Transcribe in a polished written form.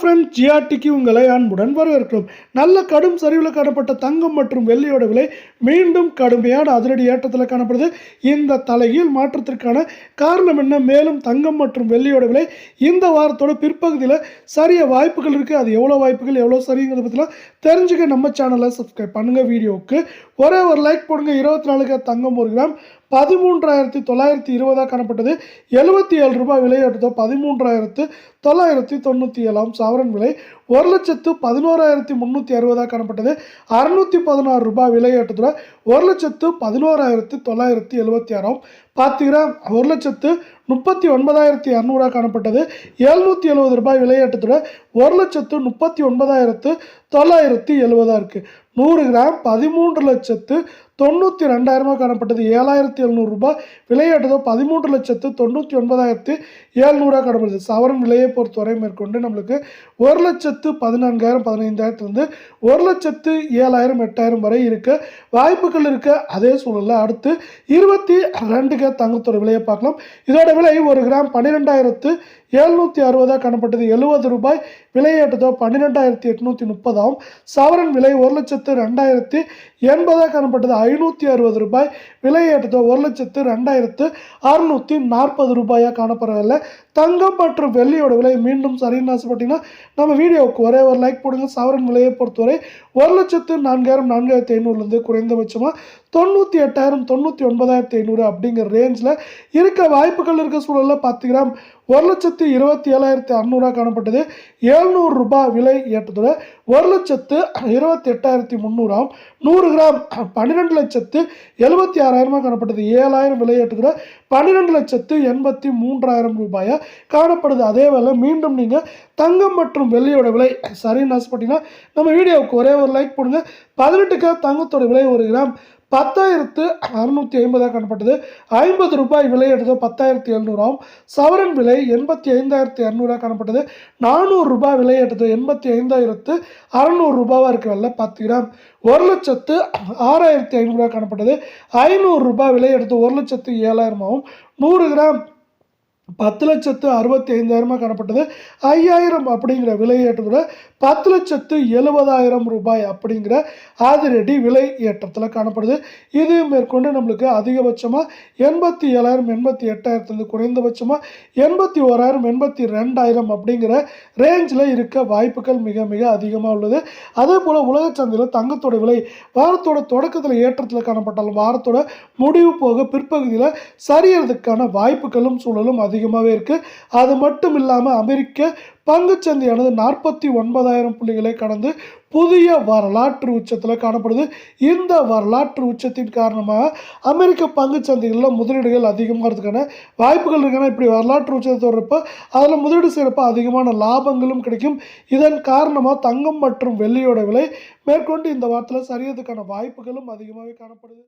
Friends, ஜிஆர்டிக்கு உங்களை அன்புடன் வரவேற்கிறோம். நல்ல கடும் சரிவில் காணப்பட்ட தங்கம் மற்றும் வெள்ளியோட விலை மீண்டும் கடுமையான அதிரடி ஏற்றத்தில் காணப்படுது. இந்த தலைகீழ் மாற்றத்திற்கான காரணம் என்ன? மேலும் தங்கம் மற்றும் வெள்ளியோட விலை இந்த வாரத்தோட பிற்பகுதியில் சரிய வாய்ப்புகள் இருக்குது. அது எவ்வளோ வாய்ப்புகள், எவ்வளோ சரிங்கிறத பற்றிலாம் தெரிஞ்சுக்க நம்ம சேனலை சப்ஸ்கிரைப் பண்ணுங்கள். வீடியோவுக்கு ஒரே ஒரு லைக் போடுங்க. 24 தங்கம் 1 கிராம் 13,920 காணப்பட்டது. 77 ரூபாய் விலையேற்றத்தோ 13,997 சவரன் விலை 1,11,360 காணப்பட்டது. 616 ரூபாய் விலையேற்றத்தோட 1,11,976 10 கிராம் 1,39,200 காணப்பட்டது. 770 ரூபாய் விலையேற்றத்தோட 1,39,970 இருக்கு. 100 கிராம் 13,92,000 காணப்பட்டது. 7,700 ரூபாய் விலையேற்றதோ 13,99,700 காணப்படுது. சவரன் விலையை பொறுத்தவரை மேற்கொண்டு நம்மளுக்கு 1,14,000 15,000 1,07,000 8,000 வரை இருக்க வாய்ப்புகள் இருக்க. அதே சூழலில் அடுத்து 22 தங்கத்தோட விலையை பார்க்கலாம். இதோட விலை 1 கிராம் 12,760 காணப்பட்டது. 70 ரூபாய் விலையேற்றதோ 12,830 சவரன் விலை 1,02,080 காணப்பட்டது. 560 ரூபாய் விலையேற்றதோ 1,02,640 ரூபாயாக காணப்படவில்லை. தங்கம் மற்றும் வெள்ளியோட விலை மீண்டும் சரின்னு ஆசைப்பட்டீங்கன்னா நம்ம வீடியோவுக்கு ஒரே ஒரு லைக் போடுங்க. சவரன் விலையை பொறுத்தவரை 1,04,000 4,500 குறைந்தபட்சமாக 98,000 99,500 அப்படிங்கிற ரேஞ்சில் இருக்க வாய்ப்புகள் இருக்க சூழலில் 10 கிராம் 1,27,600 காணப்பட்டது. 700 ரூபாய் விலை ஏற்றத்தோட 1,28,300 100 கிராம் 12,76,000 காணப்பட்டது. 7,000 விலை ஏற்றத்தோட 12,83,000 ரூபாயா காணப்படுது. அதே வேளை மீண்டும் நீங்கள் தங்கம் மற்றும் வெள்ளியோட விலை சரின்னு ஆசைப்பட்டீங்கன்னா நம்ம வீடியோவுக்கு ஒரே ஒரு லைக் போடுங்க. 18 தங்கத்தோட விலை 1 கிராம் 10,650 காணப்பட்டது. 50 ரூபாய் விலை எடுத்தோ 10,700 சவரன் விலை 85,200 காணப்பட்டது. 400 ரூபாய் விலை எடுத்தோ 85,600 ரூபாவாக இருக்கவில்லை. 10 கிராம் 1,06,500 காணப்பட்டது. 500 ரூபாய் விலை எடுத்தோ 1,07,000 100 கிராம் 10,65,000 காணப்பட்டது. 5,000 அப்படிங்கிற விலை ஏற்றத்தோட 10,70,000 ரூபாய் அப்படிங்கிற அதிரடி விலை ஏற்றத்தில் காணப்படுது. இது மேற்கொண்டு நம்மளுக்கு அதிகபட்சமாக 87,000 88,000 குறைந்தபட்சமாக 81,000 82,000 அப்படிங்கிற ரேஞ்சில் இருக்க வாய்ப்புகள் மிக மிக அதிகமாக உள்ளது. அதே போல் உலக சந்தையில் தங்கத்தோட விலை வாரத்தோட தொடக்கத்தில் ஏற்றத்தில் காணப்பட்டாலும் வாரத்தோட முடிவு போக பிற்பகுதியில் சரியறதுக்கான வாய்ப்புகளும் சூழலும் அதிகமாகவே இருக்குது. அது மட்டும் இல்லாமல் அமெரிக்க பங்குச்சந்தையானது 49,000 புள்ளிகளை கடந்து புதிய வரலாற்று உச்சத்தில் காணப்படுது. இந்த வரலாற்று உச்சத்தின் காரணமாக அமெரிக்க பங்குச்சந்தைகளில் முதலீடுகள் அதிகமாகிறதுக்கான வாய்ப்புகள் இருக்குன்னா இப்படி வரலாற்று உச்சத்தை தொடர்றப்ப அதில் முதலீடு செய்கிறப்ப அதிகமான லாபங்களும் கிடைக்கும். இதன் காரணமாக தங்கம் மற்றும் வெள்ளியோட விலை மேற்கொண்டு இந்த வாரத்தில் சரியறதுக்கான வாய்ப்புகளும் அதிகமாகவே காணப்படுது.